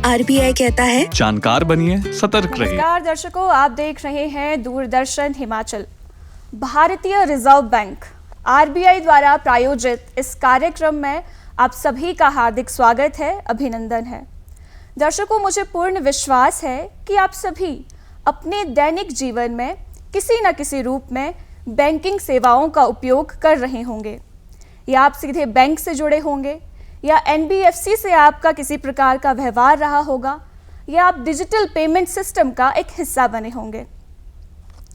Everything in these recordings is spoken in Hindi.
आरबीआई कहता है जानकार बनिए, सतर्क रहिए। नमस्कार दर्शकों, आप देख रहे हैं दूरदर्शन हिमाचल। भारतीय रिजर्व बैंक आरबीआई द्वारा प्रायोजित इस कार्यक्रम में आप सभी का हार्दिक स्वागत है, अभिनंदन है। दर्शकों, मुझे पूर्ण विश्वास है कि आप सभी अपने दैनिक जीवन में किसी न किसी रूप में बैंकिंग सेवाओं का उपयोग कर रहे होंगे, या आप सीधे बैंक से जुड़े होंगे, या एनबीएफसी से आपका किसी प्रकार का व्यवहार रहा होगा, या आप डिजिटल पेमेंट सिस्टम का एक हिस्सा बने होंगे।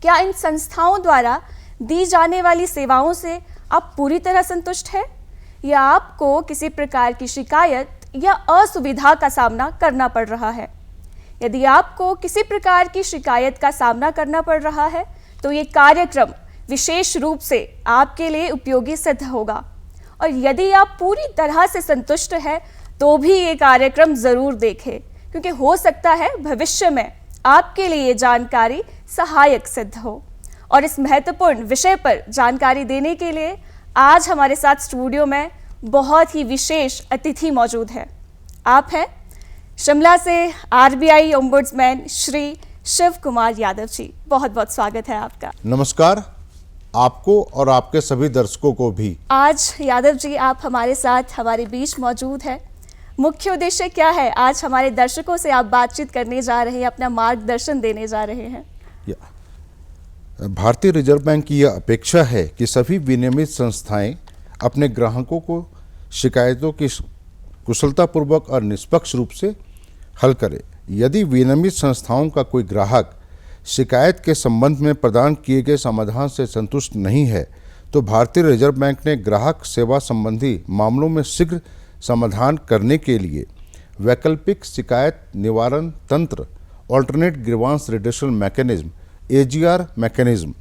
क्या इन संस्थाओं द्वारा दी जाने वाली सेवाओं से आप पूरी तरह संतुष्ट हैं, या आपको किसी प्रकार की शिकायत या असुविधा का सामना करना पड़ रहा है? यदि आपको किसी प्रकार की शिकायत का सामना करना पड़ रहा है तो ये कार्यक्रम विशेष रूप से आपके लिए उपयोगी सिद्ध होगा। और यदि आप पूरी तरह से संतुष्ट हैं तो भी ये कार्यक्रम ज़रूर देखें, क्योंकि हो सकता है भविष्य में आपके लिए ये जानकारी सहायक सिद्ध हो। और इस महत्वपूर्ण विषय पर जानकारी देने के लिए आज हमारे साथ स्टूडियो में बहुत ही विशेष अतिथि मौजूद है। आप हैं शिमला से आरबीआई ओम्बुड्समैन श्री शिव कुमार यादव जी। बहुत बहुत स्वागत है आपका। नमस्कार आपको और आपके सभी दर्शकों को भी। आज यादव जी आप हमारे साथ हमारे बीच मौजूद हैं। मुख्य उद्देश्य क्या है? आज हमारे दर्शकों से आप बातचीत करने जा रहे हैं, अपना मार्गदर्शन देने जा रहे हैं। भारतीय रिजर्व बैंक की यह अपेक्षा है कि सभी विनियमित संस्थाएं अपने ग्राहकों को शिकायतों की कुशलतापूर्वक और निष्पक्ष रूप से हल करें। यदि विनियमित संस्थाओं का कोई ग्राहक शिकायत के संबंध में प्रदान किए गए समाधान से संतुष्ट नहीं है तो भारतीय रिजर्व बैंक ने ग्राहक सेवा संबंधी मामलों में शीघ्र समाधान करने के लिए वैकल्पिक शिकायत निवारण तंत्र alternate grievance reduction mechanism AGR mechanism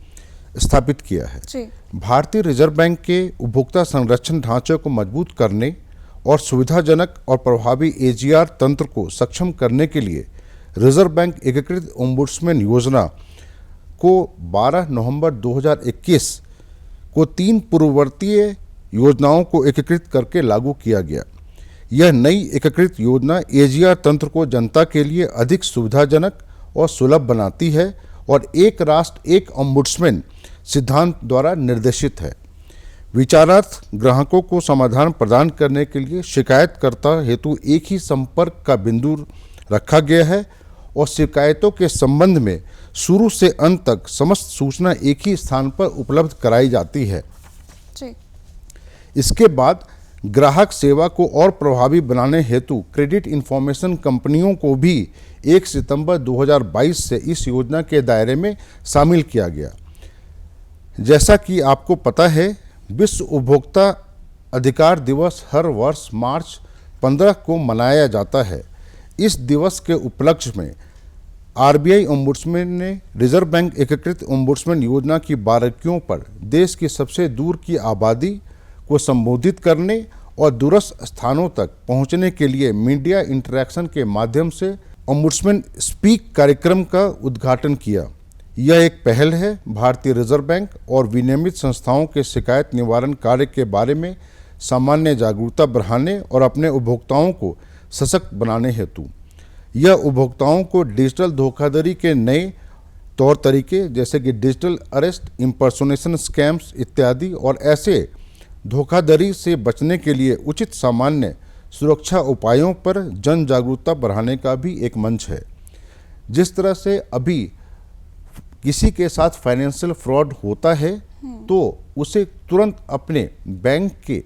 स्थापित किया है। भारतीय रिजर्व बैंक के उपभोक्ता संरक्षण ढांचे को मजबूत करने और सुविधाजनक और प्रभावी एजीआर तंत्र को सक्षम करने के लिए रिजर्व बैंक एकीकृत ओम्बुड्समैन योजना को 12 नवंबर 2021 को 3 पूर्ववर्तीय योजनाओं को एकीकृत करके लागू किया गया। यह नई एकीकृत योजना एजीआर तंत्र को जनता के लिए अधिक सुविधाजनक और सुलभ बनाती है और एक राष्ट्र एक ओम्बुड्समैन सिद्धांत द्वारा निर्देशित है। विचारार्थ ग्राहकों को समाधान प्रदान करने के लिए शिकायतकर्ता हेतु एक ही संपर्क का बिंदु रखा गया है और शिकायतों के संबंध में शुरू से अंत तक समस्त सूचना एक ही स्थान पर उपलब्ध कराई जाती है। इसके बाद ग्राहक सेवा को और प्रभावी बनाने हेतु क्रेडिट इंफॉर्मेशन कंपनियों को भी 1 सितंबर 2022 से इस योजना के दायरे में शामिल किया गया। जैसा कि आपको पता है, विश्व उपभोक्ता अधिकार दिवस हर वर्ष मार्च 15 को मनाया जाता है। इस दिवस के उपलक्ष्य में आरबीआई ओम्बुड्समैन ने रिजर्व बैंक एकीकृत ओम्बुड्समैन योजना की बारीकियों पर देश की सबसे दूर की आबादी को संबोधित करने और दूरस्थ स्थानों तक पहुंचने के लिए मीडिया इंटरैक्शन के माध्यम से ओम्बुड्समैन स्पीक कार्यक्रम का उद्घाटन किया। यह एक पहल है भारतीय रिजर्व बैंक और विनियमित संस्थाओं के शिकायत निवारण कार्य के बारे में सामान्य जागरूकता बढ़ाने और अपने उपभोक्ताओं को सशक्त बनाने हेतु। यह उपभोक्ताओं को डिजिटल धोखाधड़ी के नए तौर तरीके जैसे कि डिजिटल अरेस्ट, इम्पर्सोनेशन स्कैम्स इत्यादि और ऐसे धोखाधड़ी से बचने के लिए उचित सामान्य सुरक्षा उपायों पर जन जागरूकता बढ़ाने का भी एक मंच है। जिस तरह से अभी किसी के साथ फाइनेंशियल फ्रॉड होता है तो उसे तुरंत अपने बैंक के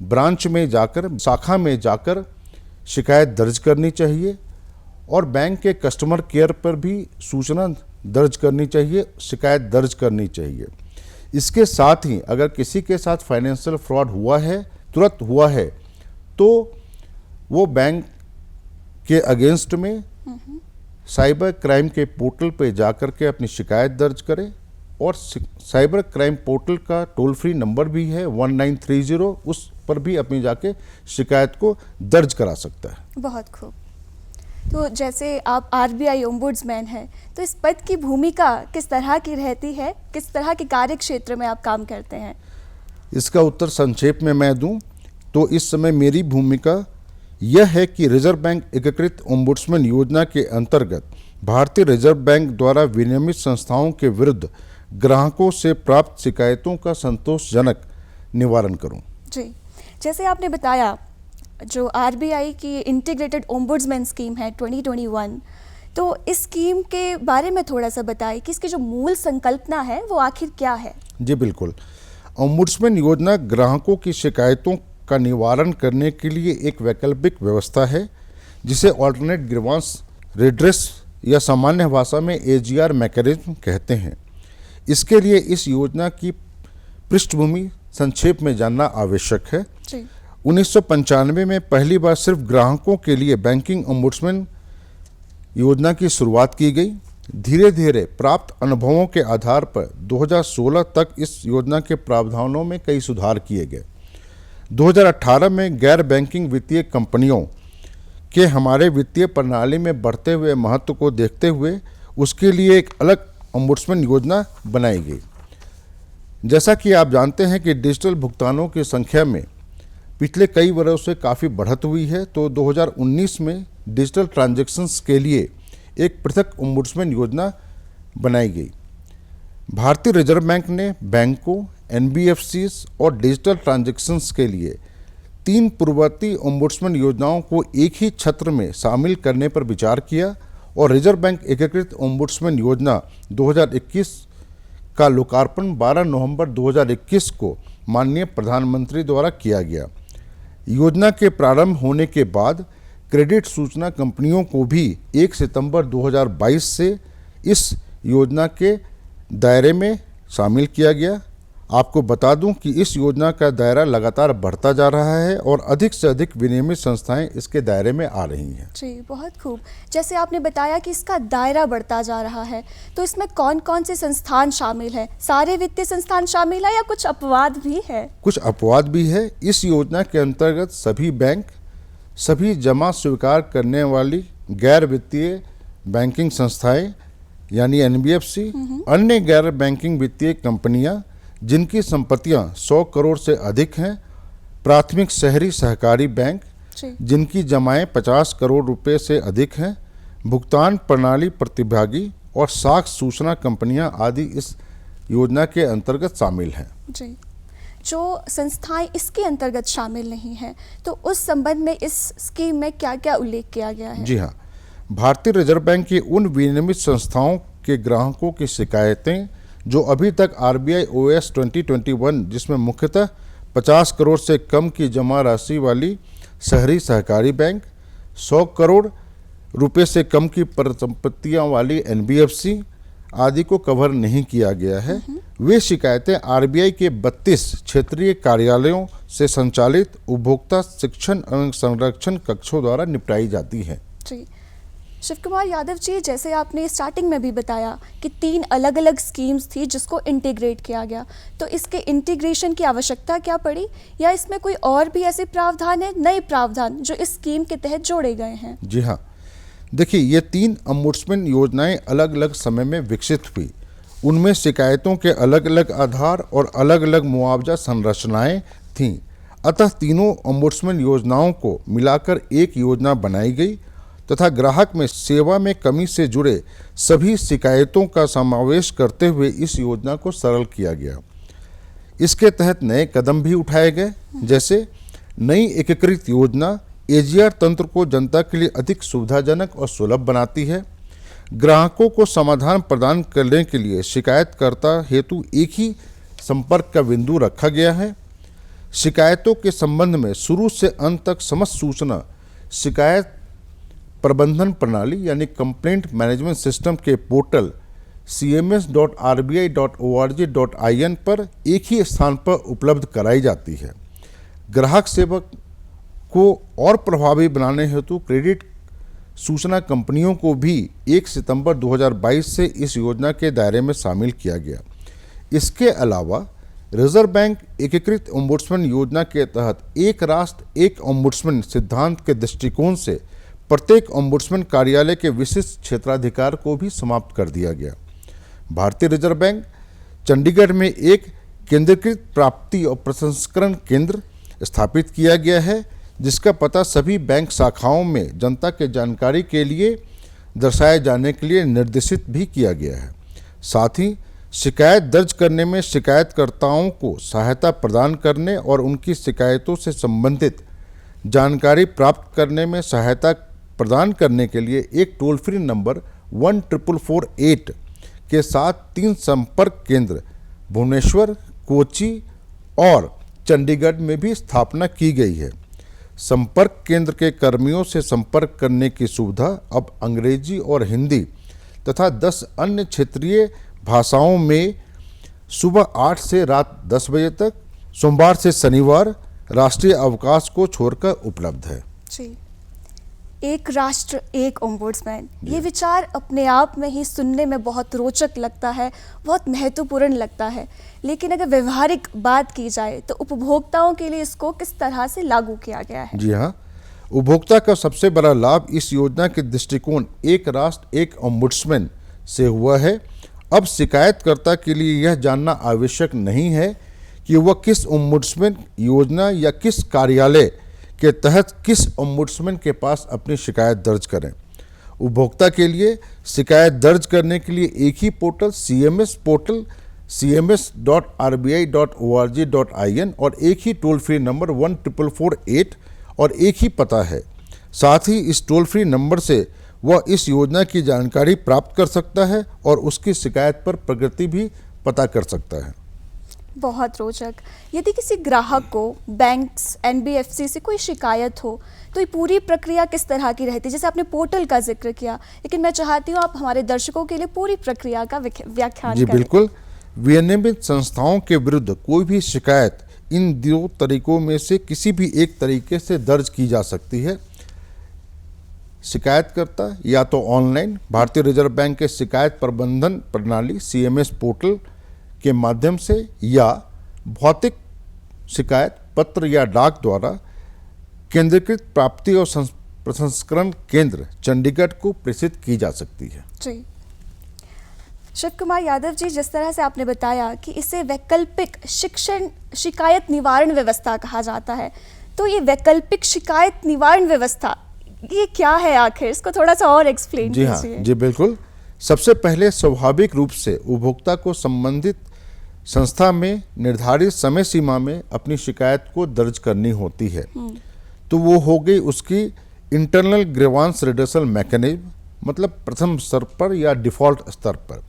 ब्रांच में जाकर, शाखा में जाकर शिकायत दर्ज करनी चाहिए और बैंक के कस्टमर केयर पर भी सूचना दर्ज करनी चाहिए, शिकायत दर्ज करनी चाहिए। इसके साथ ही अगर किसी के साथ फाइनेंशियल फ्रॉड हुआ है, तुरंत हुआ है, तो वो बैंक के अगेंस्ट में साइबर क्राइम के पोर्टल पे जाकर के अपनी शिकायत दर्ज करे और साइबर क्राइम पोर्टल का टोल फ्री नंबर भी है 1930, उस पर भी अपनी जाके शिकायत को दर्ज करा सकता है। बहुत खूब। तो जैसे आप आरबीआई ओम्बुड्समैन हैं, तो इस पद की भूमिका किस तरह की रहती है, किस तरह के कार्य क्षेत्र में आप काम करते हैं? इसका उत्तर संक्षेप में मैं दूं तो इस समय मेरी भूमिका यह है कि रिजर्व बैंक एकीकृत ओम्बुड्समैन योजना के अंतर्गत भारतीय रिजर्व बैंक द्वारा विनियमित संस्थाओं के विरुद्ध ग्राहकों से प्राप्त शिकायतों का संतोषजनक निवारण करूं। जी, जैसे आपने बताया जो आरबीआई की इंटीग्रेटेड ओम्बुड्समैन स्कीम है 2021, तो इस स्कीम के बारे में थोड़ा सा बताएं कि इसकी जो मूल संकल्पना है वो आखिर क्या है। जी बिल्कुल, ओम्बुड्समैन योजना ग्राहकों की शिकायतों का निवारण करने के लिए एक वैकल्पिक व्यवस्था है जिसे ऑल्टरनेट ग्रीवांस रिड्रेस या सामान्य भाषा में एजीआर मैकेनिज्म कहते हैं। इसके लिए इस योजना की पृष्ठभूमि संक्षेप में जानना आवश्यक है। 1995 में पहली बार सिर्फ ग्राहकों के लिए बैंकिंग ओम्बुड्समैन योजना की शुरुआत की गई। धीरे धीरे प्राप्त अनुभवों के आधार पर 2016 तक इस योजना के प्रावधानों में कई सुधार किए गए। 2018 में गैर बैंकिंग वित्तीय कंपनियों के हमारे वित्तीय प्रणाली में बढ़ते हुए महत्व को देखते हुए उसके लिए एक अलग ओम्बुड्समैन योजना बनाई गई। जैसा कि आप जानते हैं कि डिजिटल भुगतानों की संख्या में पिछले कई वर्षों से काफ़ी बढ़त हुई है, तो 2019 में डिजिटल ट्रांजैक्शंस के लिए एक पृथक ओम्बुड्समैन योजना बनाई गई। भारतीय रिजर्व बैंक ने बैंकों, एनबीएफसीज और डिजिटल ट्रांजैक्शंस के लिए 3 पूर्ववर्ती ओम्बुड्समैन योजनाओं को एक ही छत्र में शामिल करने पर विचार किया और रिजर्व बैंक एकीकृत ओम्बुड्समैन योजना 2021 का लोकार्पण 12 नवंबर 2021 को माननीय प्रधानमंत्री द्वारा किया गया। योजना के प्रारंभ होने के बाद क्रेडिट सूचना कंपनियों को भी 1 सितंबर 2022 से इस योजना के दायरे में शामिल किया गया। आपको बता दूं कि इस योजना का दायरा लगातार बढ़ता जा रहा है और अधिक से अधिक विनियमित संस्थाएं इसके दायरे में आ रही हैं। जी, बहुत खूब। जैसे आपने बताया कि इसका दायरा बढ़ता जा रहा है, तो इसमें कौन कौन से संस्थान शामिल हैं? सारे वित्तीय संस्थान शामिल है या कुछ अपवाद भी है? कुछ अपवाद भी है। इस योजना के अंतर्गत सभी बैंक, सभी जमा स्वीकार करने वाली गैर वित्तीय बैंकिंग संस्थाएं यानी एनबीएफसी, अन्य गैर बैंकिंग वित्तीय कंपनियां जिनकी संपत्तियां 100 करोड़ से अधिक हैं, प्राथमिक शहरी सहकारी बैंक जिनकी जमाएं 50 करोड़ रुपए से अधिक हैं, भुगतान प्रणाली प्रतिभागी और साख सूचना कंपनियां आदि इस योजना के अंतर्गत शामिल हैं। जी, जो संस्थाएं इसके अंतर्गत शामिल नहीं हैं, तो उस संबंध में इस स्कीम में क्या क्या उल्लेख किया गया है? जी हाँ, भारतीय रिजर्व बैंक की उन विनियमित संस्थाओं के ग्राहकों की शिकायतें जो अभी तक आरबीआई ओएस 2021 जिसमें मुख्यतः 50 करोड़ से कम की जमा राशि वाली शहरी सहकारी बैंक, 100 करोड़ रुपए से कम की परिसंपत्तियां वाली एनबीएफसी आदि को कवर नहीं किया गया है, वे शिकायतें आरबीआई के 32 क्षेत्रीय कार्यालयों से संचालित उपभोक्ता शिक्षण एवं संरक्षण कक्षों द्वारा निपटाई जाती हैं। जी, शिव कुमार यादव जी, जैसे आपने स्टार्टिंग में भी बताया कि 3 अलग अलग स्कीम्स थी जिसको इंटीग्रेट किया गया, तो इसके इंटीग्रेशन की आवश्यकता क्या पड़ी या इसमें कोई और भी ऐसे प्रावधान है, नए प्रावधान जो इस स्कीम के तहत जोड़े गए हैं? जी हाँ, देखिए ये 3 ओम्बुड्समैन योजनाएं अलग अलग समय में विकसित हुई। उनमें शिकायतों के अलग अलग आधार और अलग अलग मुआवजा संरचनाएं थीं। अतः तीनों ओम्बुड्समैन योजनाओं को मिलाकर एक योजना बनाई गई तथा ग्राहक में सेवा में कमी से जुड़े सभी शिकायतों का समावेश करते हुए इस योजना को सरल किया गया। इसके तहत नए कदम भी उठाए गए, जैसे नई एकीकृत योजना एजीआर तंत्र को जनता के लिए अधिक सुविधाजनक और सुलभ बनाती है। ग्राहकों को समाधान प्रदान करने के लिए शिकायतकर्ता हेतु एक ही संपर्क का बिंदु रखा गया है। शिकायतों के संबंध में शुरू से अंत तक समस्त सूचना शिकायत प्रबंधन प्रणाली यानी कंप्लेंट मैनेजमेंट सिस्टम के पोर्टल cms.rbi.org.in पर एक ही स्थान पर उपलब्ध कराई जाती है। ग्राहक सेवा को और प्रभावी बनाने हेतु क्रेडिट सूचना कंपनियों को भी 1 सितंबर 2022 से इस योजना के दायरे में शामिल किया गया। इसके अलावा रिजर्व बैंक एकीकृत ओम्बुड्समैन योजना के तहत एक राष्ट्र एक ओम्बुड्समैन सिद्धांत के दृष्टिकोण से प्रत्येक ओम्बुड्समैन कार्यालय के विशिष्ट क्षेत्राधिकार को भी समाप्त कर दिया गया। भारतीय रिजर्व बैंक चंडीगढ़ में एक केंद्रीकृत प्राप्ति और प्रसंस्करण केंद्र स्थापित किया गया है, जिसका पता सभी बैंक शाखाओं में जनता के जानकारी के लिए दर्शाए जाने के लिए निर्देशित भी किया गया है। साथ ही शिकायत दर्ज करने में शिकायतकर्ताओं को सहायता प्रदान करने और उनकी शिकायतों से संबंधित जानकारी प्राप्त करने में सहायता प्रदान करने के लिए एक टोल फ्री नंबर 14448 के साथ 3 संपर्क केंद्र भुवनेश्वर, कोची और चंडीगढ़ में भी स्थापना की गई है। संपर्क केंद्र के कर्मियों से संपर्क करने की सुविधा अब अंग्रेजी और हिंदी तथा 10 अन्य क्षेत्रीय भाषाओं में सुबह 8 से रात 10 बजे तक, सोमवार से शनिवार राष्ट्रीय अवकाश को छोड़कर उपलब्ध है। जी, एक राष्ट्र एक ओम्बुड्समैन, ये विचार अपने आप में ही सुनने में बहुत रोचक लगता है, बहुत महत्वपूर्ण लगता है, लेकिन अगर व्यवहारिक बात की जाए तो उपभोक्ताओं के लिए इसको किस तरह से लागू किया गया है? जी हाँ, उपभोक्ता का सबसे बड़ा लाभ इस योजना के दृष्टिकोण एक राष्ट्र एक ओम्बुड्समैन से हुआ है। अब शिकायतकर्ता के लिए यह जानना आवश्यक नहीं है कि वह किस ओम्बुड्समैन योजना या किस कार्यालय के तहत किस ओम्बुड्समैन के पास अपनी शिकायत दर्ज करें। उपभोक्ता के लिए शिकायत दर्ज करने के लिए एक ही पोर्टल CMS पोर्टल cms.rbi.org.in और एक ही टोल फ्री नंबर 14448 और एक ही पता है। साथ ही इस टोल फ्री नंबर से वह इस योजना की जानकारी प्राप्त कर सकता है और उसकी शिकायत पर प्रगति भी पता कर सकता है। बहुत रोचक। यदि किसी ग्राहक को बैंक्स, NBFC से कोई शिकायत हो तो ये पूरी प्रक्रिया किस तरह की रहती है? जैसे आपने पोर्टल का जिक्र किया, लेकिन मैं चाहती हूँ आप हमारे दर्शकों के लिए पूरी प्रक्रिया का व्याख्यान जी करें। बिल्कुल। विनियमित संस्थाओं के विरुद्ध कोई भी शिकायत इन 2 तरीकों में से किसी भी एक तरीके से दर्ज की जा सकती है। शिकायतकर्ता या तो ऑनलाइन भारतीय रिजर्व बैंक के शिकायत प्रबंधन प्रणाली CMS पोर्टल के माध्यम से या भौतिक शिकायत पत्र या डाक द्वारा केंद्रीकृत प्राप्ति और प्रसंस्करण केंद्र चंडीगढ़ को प्रेषित की जा सकती है। जी, शिव कुमार यादव जी, जिस तरह से आपने बताया कि इसे वैकल्पिक शिक्षण शिकायत निवारण व्यवस्था कहा जाता है, तो ये वैकल्पिक शिकायत निवारण व्यवस्था ये क्या है आखिर? इसको थोड़ा सा और एक्सप्लेन जी हाँ, कीजिए। जी बिल्कुल। सबसे पहले स्वाभाविक रूप से उपभोक्ता को संबंधित संस्था में निर्धारित समय सीमा में अपनी शिकायत को दर्ज करनी होती है। तो वो हो गई उसकी इंटरनल ग्रीवांस रिडर्सल मैकेनिज्म, मतलब प्रथम स्तर पर या डिफ़ॉल्ट स्तर पर।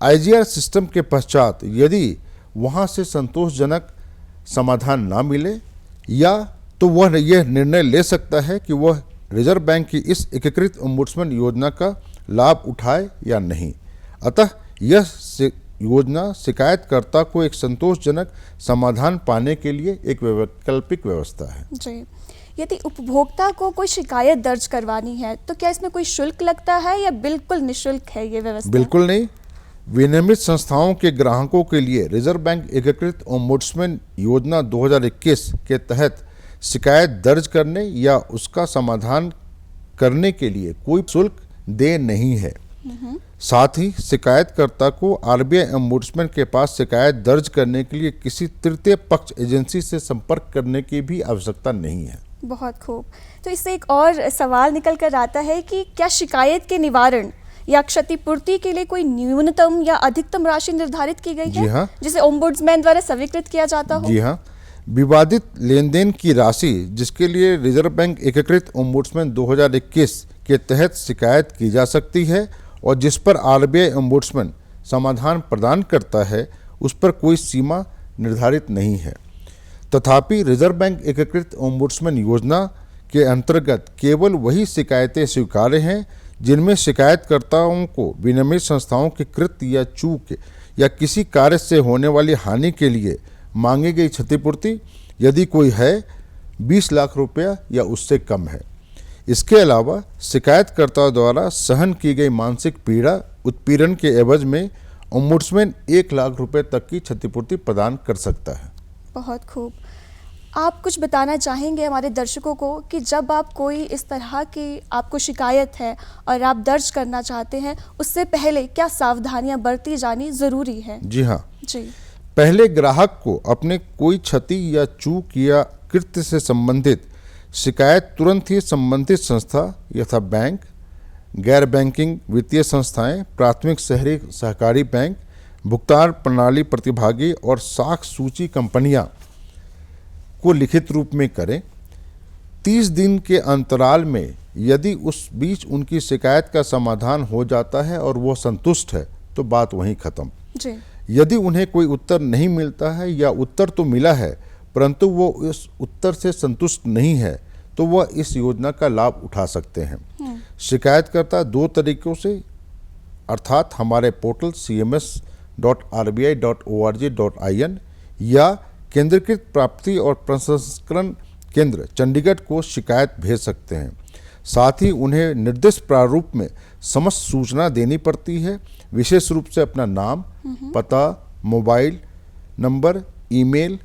IGR सिस्टम के पश्चात यदि वहाँ से संतोषजनक समाधान ना मिले या तो वह यह निर्णय ले सकता है कि वह रिजर्व बैंक की इस एकीकृत ओम्बुड्समैन योजना का लाभ उठाए या नहीं। अतः यह योजना शिकायतकर्ता को एक संतोषजनक समाधान पाने के लिए एक वैकल्पिक व्यवस्था है। जी, यदि उपभोक्ता को कोई शिकायत दर्ज करवानी है तो क्या इसमें कोई शुल्क लगता है या बिल्कुल निःशुल्क है ये व्यवस्था? बिल्कुल नहीं। विनियमित संस्थाओं के ग्राहकों के लिए रिजर्व बैंक एकीकृत ओम्बुड्समैन योजना 2021 के तहत शिकायत दर्ज करने या उसका समाधान करने के लिए कोई शुल्क देय नहीं है। साथ ही शिकायतकर्ता को RBI ओम्बुड्समैन के पास शिकायत दर्ज करने के लिए किसी तृतीय पक्ष एजेंसी से संपर्क करने की भी आवश्यकता नहीं है। बहुत खूब। तो इससे एक और सवाल निकल कर आता है कि क्या शिकायत के निवारण या क्षतिपूर्ति के लिए कोई न्यूनतम या अधिकतम राशि निर्धारित की गई है? जी हाँ। जिसे ओम्बुड्समैन द्वारा स्वीकृत किया जाता हो? जी हाँ। विवादित लेन देन की राशि जिसके लिए रिजर्व बैंक एकीकृत ओम्बुड्समैन 2021 के तहत शिकायत की जा सकती है और जिस पर RBI ओम्बुड्समैन समाधान प्रदान करता है, उस पर कोई सीमा निर्धारित नहीं है। तथापि रिजर्व बैंक एकीकृत ओम्बुड्समैन योजना के अंतर्गत केवल वही शिकायतें स्वीकार्य हैं जिनमें शिकायतकर्ताओं को विनियमित संस्थाओं की कृत या चूक या किसी कार्य से होने वाली हानि के लिए मांगी गई क्षतिपूर्ति, यदि कोई है, 20 लाख रुपया या उससे कम है। इसके अलावा शिकायतकर्ता द्वारा सहन की गई मानसिक पीड़ा उत्पीड़न के एवज में ओम्बुड्समैन 1 लाख रुपए तक की क्षतिपूर्ति प्रदान कर सकता है। बहुत खूब। आप कुछ बताना चाहेंगे हमारे दर्शकों को कि जब आप कोई इस तरह की आपको शिकायत है और आप दर्ज करना चाहते हैं, उससे पहले क्या सावधानियां बरती जानी ज़रूरी है? जी हाँ। जी, पहले ग्राहक को अपने कोई क्षति या चूक या कृत्य से संबंधित शिकायत तुरंत ही संबंधित संस्था यथा बैंक, गैर बैंकिंग वित्तीय संस्थाएं, प्राथमिक शहरी सहकारी बैंक, भुगतान प्रणाली प्रतिभागी और साख सूची कंपनियां को लिखित रूप में करें। 30 दिन के अंतराल में यदि उस बीच उनकी शिकायत का समाधान हो जाता है और वो संतुष्ट है तो बात वहीं खत्म। जी। यदि उन्हें कोई उत्तर नहीं मिलता है या उत्तर तो मिला है परंतु वो इस उत्तर से संतुष्ट नहीं है तो वह इस योजना का लाभ उठा सकते हैं। शिकायतकर्ता 2 तरीकों से अर्थात हमारे पोर्टल cms.rbi.org.in या केंद्रीकृत प्राप्ति और प्रसंस्करण केंद्र चंडीगढ़ को शिकायत भेज सकते हैं। साथ ही उन्हें निर्दिष्ट प्रारूप में समस्त सूचना देनी पड़ती है, विशेष रूप से अपना नाम, पता, mobile number, email,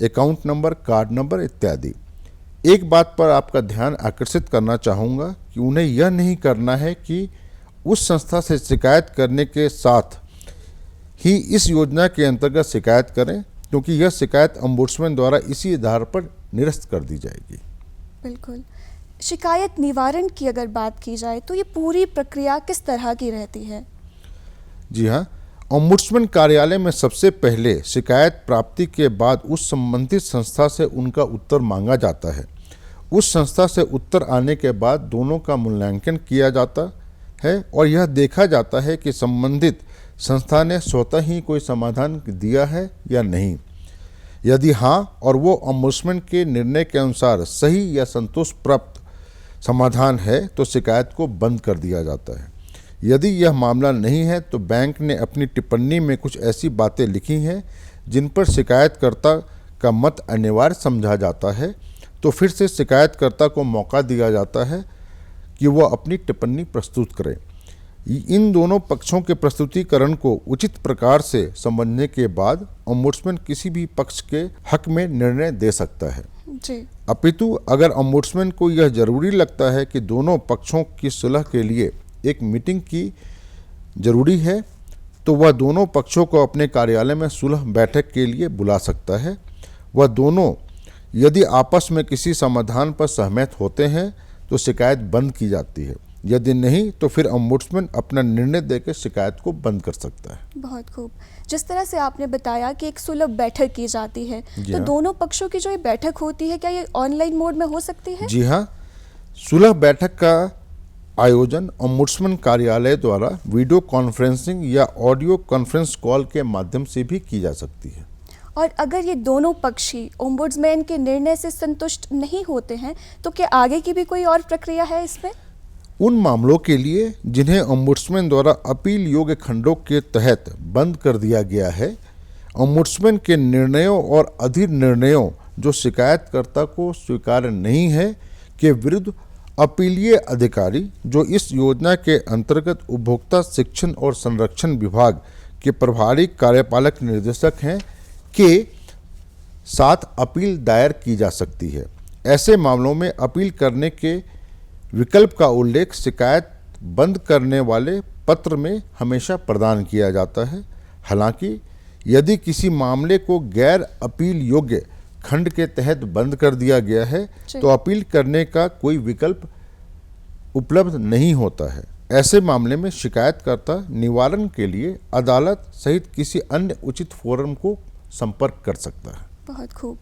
account number, card number इत्यादि। एक बात पर आपका ध्यान आकर्षित करना चाहूँगा कि उन्हें यह नहीं करना है कि उस संस्था से शिकायत करने के साथ ही इस योजना के अंतर्गत शिकायत करें, क्योंकि यह शिकायत ओम्बुड्समैन द्वारा इसी आधार पर निरस्त कर दी जाएगी। बिल्कुल। शिकायत निवारण की अगर बात की जाए तो ये पूरी प्रक्रिया किस तरह की रहती है? जी हाँ, ओम्बुड्समैन कार्यालय में सबसे पहले शिकायत प्राप्ति के बाद उस संबंधित संस्था से उनका उत्तर मांगा जाता है। उस संस्था से उत्तर आने के बाद दोनों का मूल्यांकन किया जाता है और यह देखा जाता है कि संबंधित संस्था ने स्वतः ही कोई समाधान दिया है या नहीं। यदि हाँ और वो ओम्बुड्समैन के निर्णय के अनुसार सही या संतोष प्राप्त समाधान है तो शिकायत को बंद कर दिया जाता है। यदि यह मामला नहीं है तो बैंक ने अपनी टिप्पणी में कुछ ऐसी बातें लिखी हैं जिन पर शिकायतकर्ता का मत अनिवार्य समझा जाता है तो फिर से शिकायतकर्ता को मौका दिया जाता है कि वह अपनी टिप्पणी प्रस्तुत करे। इन दोनों पक्षों के प्रस्तुतिकरण को उचित प्रकार से समझने के बाद ओम्बुड्समैन किसी भी पक्ष के हक में निर्णय दे सकता है। जी। अपितु अगर ओम्बुड्समैन को यह जरूरी लगता है कि दोनों पक्षों की सुलह के लिए एक मीटिंग की जरूरी है तो वह दोनों पक्षों को अपने कार्यालय में सुलह बैठक के लिए बुला सकता है। वह दोनों यदि आपस में किसी समाधान पर सहमत होते हैं तो शिकायत बंद की जाती है, यदि नहीं तो फिर ओम्बुड्समैन अपना निर्णय देकर शिकायत को बंद कर सकता है। बहुत खूब। जिस तरह से आपने बताया कि एक सुलभ बैठक की जाती है तो दोनों पक्षों की जो ये बैठक होती है क्या ये ऑनलाइन मोड में हो सकती है? जी हाँ, सुलभ बैठक का आयोजन ओम्बुड्समैन कार्यालय द्वारा वीडियो कॉन्फ्रेंसिंग या ऑडियो कॉन्फ्रेंस कॉल के माध्यम से भी की जा सकती है। और अगर ये दोनों पक्षी ओम्बुड्समैन के निर्णय से संतुष्ट नहीं होते हैं तो क्या आगे की भी कोई और प्रक्रिया है इसमें? उन मामलों के लिए जिन्हें ओम्बुड्समैन द्वारा अपील योग्य खंडों के तहत बंद कर दिया गया है, ओम्बुड्समैन के निर्णयों और अधीर निर्णयों जो शिकायतकर्ता को स्वीकार्य नहीं है के विरुद्ध अपीलीय अधिकारी जो इस योजना के अंतर्गत उपभोक्ता शिक्षण और संरक्षण विभाग के प्रभारी कार्यपालक निदेशक हैं के साथ अपील दायर की जा सकती है। ऐसे मामलों में अपील करने के विकल्प का उल्लेख शिकायत बंद करने वाले पत्र में हमेशा प्रदान किया जाता है। हालांकि यदि किसी मामले को गैर अपील योग्य खंड के तहत बंद कर दिया गया है तो अपील करने का कोई विकल्प उपलब्ध नहीं होता है। ऐसे मामले में शिकायतकर्ता निवारण के लिए अदालत सहित किसी अन्य उचित फोरम को संपर्क कर सकता है। बहुत खूब।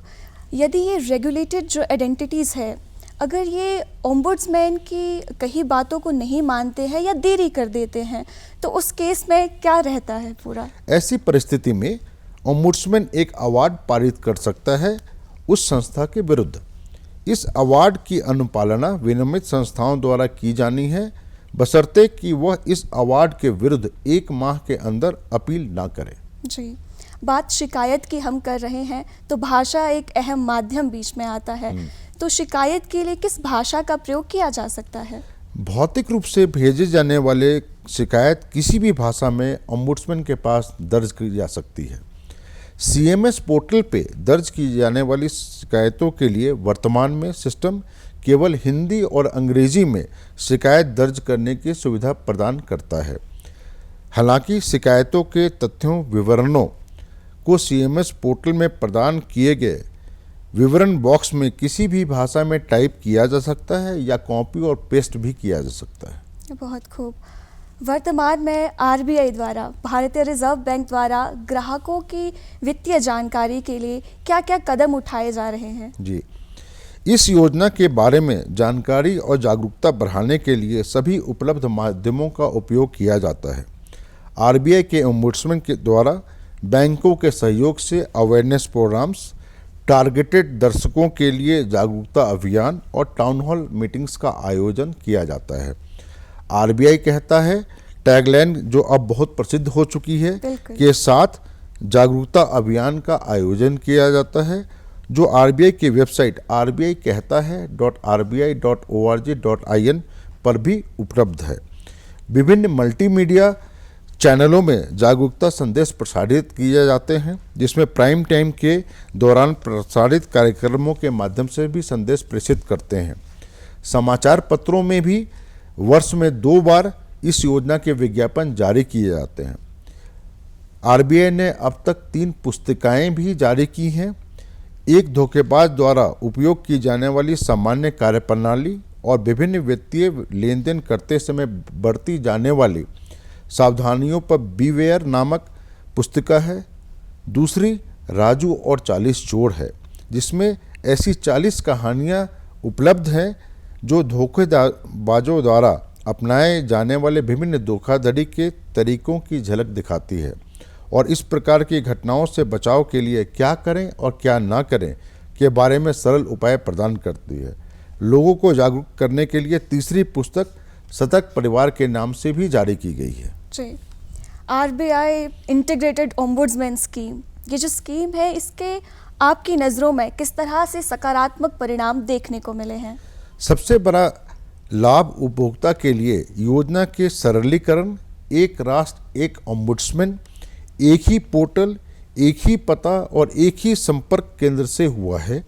यदि ये रेगुलेटेड जो आइडेंटिटीज़ है अगर ये ओम्बुड्समैन की कही बातों को नहीं मानते हैं या देरी कर देते हैं तो उस केस में क्या रहता है पूरा? ऐसी परिस्थिति में ओम्बुड्समैन एक अवार्ड पारित कर सकता है उस संस्था के विरुद्ध। इस अवार्ड की अनुपालना विनियमित संस्थाओं द्वारा की जानी है बशर्ते कि वह इस अवार्ड के विरुद्ध 1 माह के अंदर अपील ना करे। जी। बात शिकायत की हम कर रहे हैं तो भाषा एक अहम माध्यम बीच में आता है, तो शिकायत के लिए किस भाषा का प्रयोग किया जा सकता है? भौतिक रूप से भेजे जाने वाले शिकायत किसी भी भाषा में ओम्बुड्समैन के पास दर्ज की जा सकती है। CMS पोर्टल पे दर्ज की जाने वाली शिकायतों के लिए वर्तमान में सिस्टम केवल हिंदी और अंग्रेजी में शिकायत दर्ज करने की सुविधा प्रदान करता है। हालांकि शिकायतों के तथ्यों विवरणों को CMS पोर्टल में प्रदान किए गए विवरण बॉक्स में किसी भी भाषा में टाइप किया जा सकता है या कॉपी और पेस्ट भी किया जा सकता है। बहुत खूब। वर्तमान में आरबीआई द्वारा, भारतीय रिजर्व बैंक द्वारा ग्राहकों की वित्तीय जानकारी के लिए क्या क्या कदम उठाए जा रहे हैं? जी, इस योजना के बारे में जानकारी और जागरूकता बढ़ाने के लिए सभी उपलब्ध माध्यमों का उपयोग किया जाता है। आरबीआई के ओम्बुड्समैन के द्वारा बैंकों के सहयोग से अवेयरनेस प्रोग्राम्स, टारगेटेड दर्शकों के लिए जागरूकता अभियान और टाउन हॉल मीटिंग्स का आयोजन किया जाता है। आरबीआई कहता है टैगलाइन जो अब बहुत प्रसिद्ध हो चुकी है के साथ जागरूकता अभियान का आयोजन किया जाता है, जो आरबीआई की वेबसाइट RBI कहता है .rbi.org.in पर भी उपलब्ध है। विभिन्न मल्टीमीडिया चैनलों में जागरूकता संदेश प्रसारित किए जाते हैं, जिसमें प्राइम टाइम के दौरान प्रसारित कार्यक्रमों के माध्यम से भी संदेश प्रेषित करते हैं। समाचार पत्रों में भी वर्ष में 2 बार इस योजना के विज्ञापन जारी किए जाते हैं। आरबीआई ने अब तक 3 पुस्तिकाएं भी जारी की हैं। एक धोखेबाज द्वारा उपयोग की जाने वाली सामान्य कार्यप्रणाली और विभिन्न वित्तीय लेन देन करते समय बरती जाने वाली सावधानियों पर बीवेयर नामक पुस्तिका है। दूसरी राजू और 40 चोर है, जिसमें ऐसी 40 कहानियां उपलब्ध हैं जो धोखेबाजों द्वारा अपनाए जाने वाले विभिन्न धोखाधड़ी के तरीकों की झलक दिखाती है और इस प्रकार की घटनाओं से बचाव के लिए क्या करें और क्या ना करें के बारे में सरल उपाय प्रदान करती है। लोगों को जागरूक करने के लिए तीसरी पुस्तक सतर्क परिवार के नाम से भी जारी की गई है। जी, आरबीआई इंटीग्रेटेड ओम्बुड्समैन स्कीम, ये जो स्कीम है, इसके आपकी नज़रों में किस तरह से सकारात्मक परिणाम देखने को मिले हैं? सबसे बड़ा लाभ उपभोक्ता के लिए योजना के सरलीकरण, एक राष्ट्र एक ओम्बुड्समैन, एक ही पोर्टल, एक ही पता और एक ही संपर्क केंद्र से हुआ है।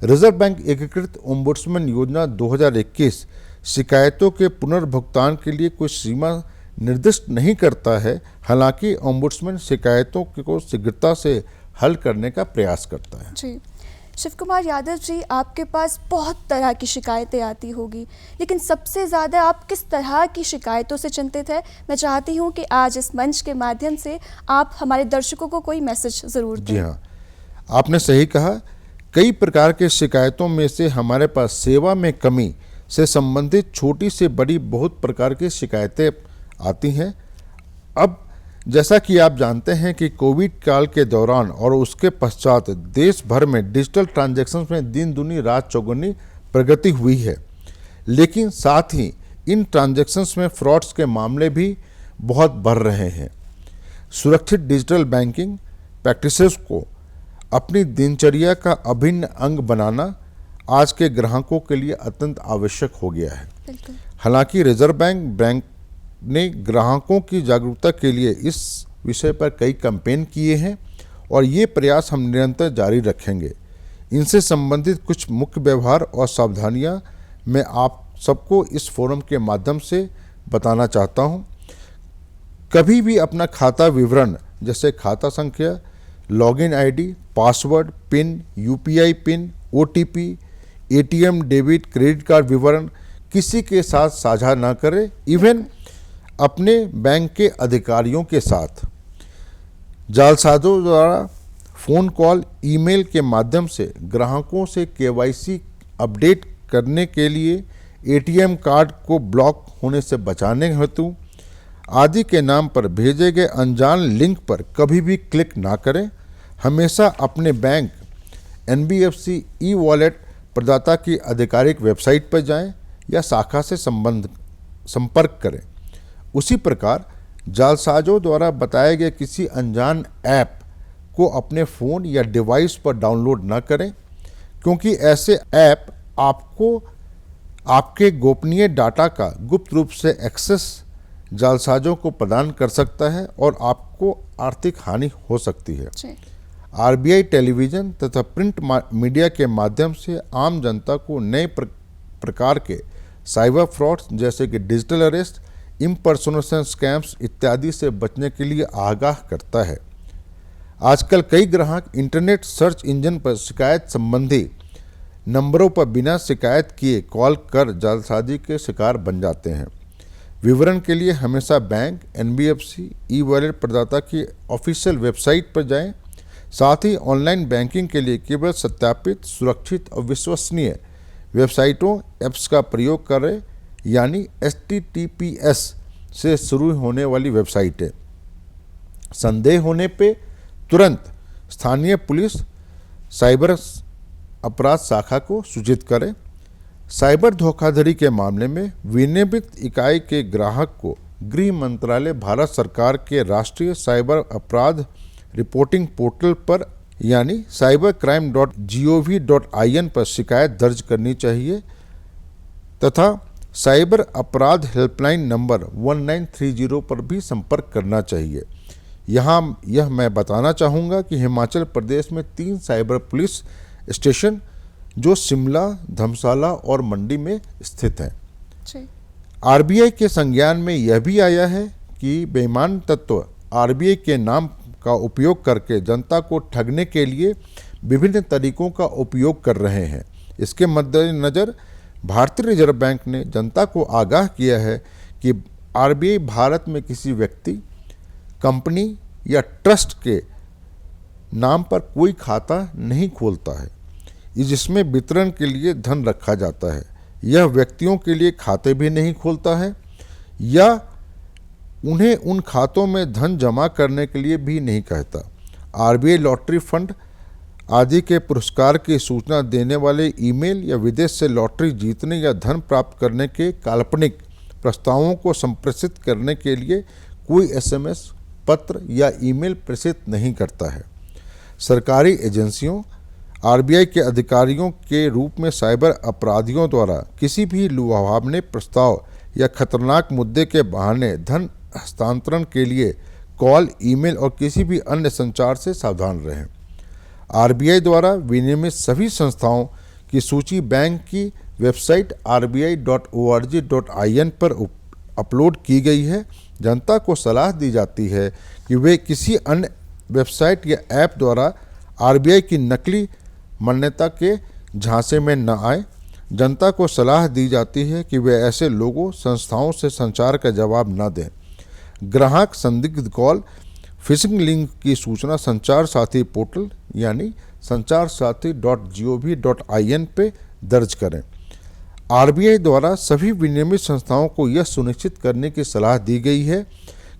रिजर्व बैंक एकीकृत ओम्बुड्समैन योजना 2021 शिकायतों के पुनर्भुगतान के लिए कोई सीमा निर्दिष्ट नहीं करता है। हालांकि ओम्बुड्समैन शिकायतों को शीघ्रता से हल करने का प्रयास करता है। जी, शिव कुमार यादव जी, आपके पास बहुत तरह की शिकायतें आती होगी, लेकिन सबसे ज़्यादा आप किस तरह की शिकायतों से चिंतित हैं? मैं चाहती हूं कि आज इस मंच के माध्यम से आप हमारे दर्शकों को कोई मैसेज ज़रूर दें। जी हाँ, आपने सही कहा। कई प्रकार के शिकायतों में से हमारे पास सेवा में कमी से संबंधित छोटी से बड़ी बहुत प्रकार की शिकायतें आती हैं। अब जैसा कि आप जानते हैं कि कोविड काल के दौरान और उसके पश्चात देश भर में डिजिटल ट्रांजैक्शंस में दिन दुनी रात चौगुनी प्रगति हुई है, लेकिन साथ ही इन ट्रांजैक्शंस में फ्रॉड्स के मामले भी बहुत बढ़ रहे हैं। सुरक्षित डिजिटल बैंकिंग प्रैक्टिसेस को अपनी दिनचर्या का अभिन्न अंग बनाना आज के ग्राहकों के लिए अत्यंत आवश्यक हो गया है। हालांकि रिजर्व बैंक ने ग्राहकों की जागरूकता के लिए इस विषय पर कई कैंपेन किए हैं और ये प्रयास हम निरंतर जारी रखेंगे। इनसे संबंधित कुछ मुख्य व्यवहार और सावधानियां मैं आप सबको इस फोरम के माध्यम से बताना चाहता हूं। कभी भी अपना खाता विवरण जैसे खाता संख्या, login ID, password, pin, UPI pin, OTP, ATM, debit, credit card विवरण किसी के साथ साझा ना करें, इवन अपने बैंक के अधिकारियों के साथ। जालसाजों द्वारा फ़ोन कॉल, ईमेल के माध्यम से ग्राहकों से केवाईसी अपडेट करने के लिए, एटीएम कार्ड को ब्लॉक होने से बचाने हेतु आदि के नाम पर भेजे गए अनजान लिंक पर कभी भी क्लिक ना करें। हमेशा अपने बैंक, एनबीएफसी ई वॉलेट प्रदाता की आधिकारिक वेबसाइट पर जाएं या शाखा से संपर्क करें। उसी प्रकार जालसाजों द्वारा बताए गए किसी अनजान ऐप को अपने फ़ोन या डिवाइस पर डाउनलोड न करें, क्योंकि ऐसे ऐप आपको आपके गोपनीय डाटा का गुप्त रूप से एक्सेस जालसाजों को प्रदान कर सकता है और आपको आर्थिक हानि हो सकती है। आरबीआई टेलीविज़न तथा प्रिंट मीडिया के माध्यम से आम जनता को नए प्रकार के साइबर फ्रॉड्स जैसे कि डिजिटल अरेस्ट, इम्पर्सोनेशन स्कैम्स इत्यादि से बचने के लिए आगाह करता है। आजकल कई ग्राहक इंटरनेट सर्च इंजन पर शिकायत संबंधी नंबरों पर बिना शिकायत किए कॉल कर जालसाजी के शिकार बन जाते हैं। विवरण के लिए हमेशा बैंक, एनबीएफसी, ई वॉलेट प्रदाता की ऑफिशियल वेबसाइट पर जाएं। साथ ही ऑनलाइन बैंकिंग के लिए केवल सत्यापित, सुरक्षित और विश्वसनीय वेबसाइटों, ऐप्स का प्रयोग करें, यानी HTTPS से शुरू होने वाली वेबसाइटें। संदेह होने पे तुरंत स्थानीय पुलिस साइबर अपराध शाखा को सूचित करें। साइबर धोखाधड़ी के मामले में विनियमित इकाई के ग्राहक को गृह मंत्रालय, भारत सरकार के राष्ट्रीय साइबर अपराध रिपोर्टिंग पोर्टल पर यानी cybercrime.gov.in पर शिकायत दर्ज करनी चाहिए तथा साइबर अपराध हेल्पलाइन नंबर 1930 पर भी संपर्क करना चाहिए। यहाँ यह मैं बताना चाहूँगा कि हिमाचल प्रदेश में 3 साइबर पुलिस स्टेशन जो शिमला, धर्मशाला और मंडी में स्थित हैं। आरबीआई के संज्ञान में यह भी आया है कि बेईमान तत्व आरबीआई के नाम का उपयोग करके जनता को ठगने के लिए विभिन्न तरीकों का उपयोग कर रहे हैं। इसके मद्देनज़र भारतीय रिजर्व बैंक ने जनता को आगाह किया है कि आरबीआई भारत में किसी व्यक्ति, कंपनी या ट्रस्ट के नाम पर कोई खाता नहीं खोलता है जिसमें वितरण के लिए धन रखा जाता है। यह व्यक्तियों के लिए खाते भी नहीं खोलता है या उन्हें उन खातों में धन जमा करने के लिए भी नहीं कहता। आरबीआई लॉटरी फंड आदि के पुरस्कार की सूचना देने वाले ईमेल या विदेश से लॉटरी जीतने या धन प्राप्त करने के काल्पनिक प्रस्तावों को संप्रेषित करने के लिए कोई एसएमएस, पत्र या ईमेल प्रेषित नहीं करता है। सरकारी एजेंसियों, आरबीआई के अधिकारियों के रूप में साइबर अपराधियों द्वारा किसी भी लुभावने प्रस्ताव या खतरनाक मुद्दे के बहाने धन हस्तांतरण के लिए कॉल, ईमेल और किसी भी अन्य संचार से सावधान रहें। आरबीआई द्वारा विनियमित सभी संस्थाओं की सूची बैंक की वेबसाइट rbi.org.in पर अपलोड की गई है। जनता को सलाह दी जाती है कि वे किसी अन्य वेबसाइट या ऐप द्वारा आरबीआई की नकली मान्यता के झांसे में न आए। जनता को सलाह दी जाती है कि वे ऐसे लोगों, संस्थाओं से संचार का जवाब न दें। ग्राहक संदिग्ध कॉल, फिशिंग लिंक की सूचना संचार साथी पोर्टल यानी sanchar-sathi.gov.in पे दर्ज करें। आरबीआई द्वारा सभी विनियमित संस्थाओं को यह सुनिश्चित करने की सलाह दी गई है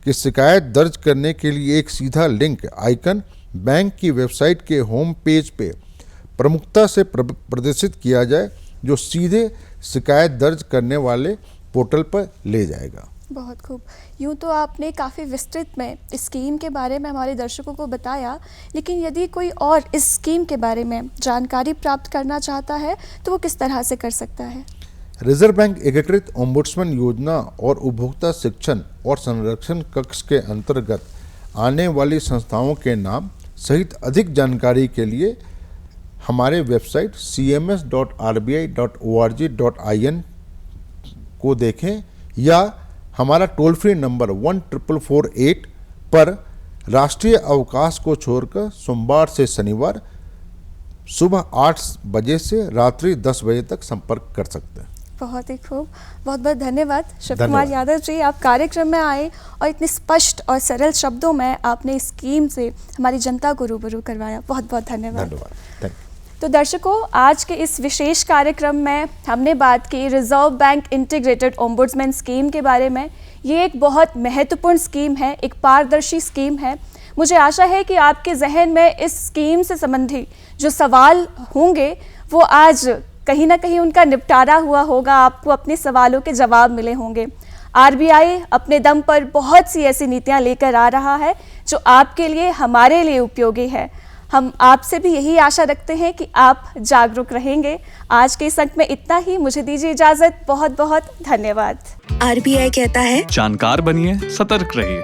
कि शिकायत दर्ज करने के लिए एक सीधा लिंक आइकन बैंक की वेबसाइट के होम पेज पे प्रमुखता से प्रदर्शित किया जाए, जो सीधे शिकायत दर्ज करने वाले पोर्टल पर ले जाएगा। बहुत खूब। यूँ तो आपने काफ़ी विस्तृत में इस स्कीम के बारे में हमारे दर्शकों को बताया, लेकिन यदि कोई और इस स्कीम के बारे में जानकारी प्राप्त करना चाहता है तो वो किस तरह से कर सकता है? रिजर्व बैंक एकीकृत ओम्बुड्समैन योजना और उपभोक्ता शिक्षण और संरक्षण कक्ष के अंतर्गत आने वाली संस्थाओं के नाम सहित अधिक जानकारी के लिए हमारे वेबसाइट cms.rbi.org.in को देखें या हमारा टोल फ्री नंबर 1448 पर राष्ट्रीय अवकाश को छोड़कर सोमवार से शनिवार सुबह 8 बजे से रात्रि 10 बजे तक संपर्क कर सकते हैं। बहुत ही खूब, बहुत बहुत धन्यवाद शिव कुमार यादव जी, आप कार्यक्रम में आए और इतने स्पष्ट और सरल शब्दों में आपने इस स्कीम से हमारी जनता को रूबरू करवाया। बहुत बहुत धन्यवाद। तो दर्शकों, आज के इस विशेष कार्यक्रम में हमने बात की reserve bank integrated ombudsman scheme के बारे में। ये एक बहुत महत्वपूर्ण स्कीम है, एक पारदर्शी स्कीम है। मुझे आशा है कि आपके जहन में इस स्कीम से संबंधी जो सवाल होंगे वो आज कहीं ना कहीं उनका निपटारा हुआ होगा, आपको अपने सवालों के जवाब मिले होंगे। आरबीआई अपने दम पर बहुत सी ऐसी नीतियां लेकर आ रहा है जो आपके लिए, हमारे लिए उपयोगी है। हम आपसे भी यही आशा रखते हैं कि आप जागरूक रहेंगे। आज के इस अंक में इतना ही, मुझे दीजिए इजाजत। बहुत बहुत धन्यवाद। आरबीआई कहता है, जानकार बनिए, सतर्क रहिए।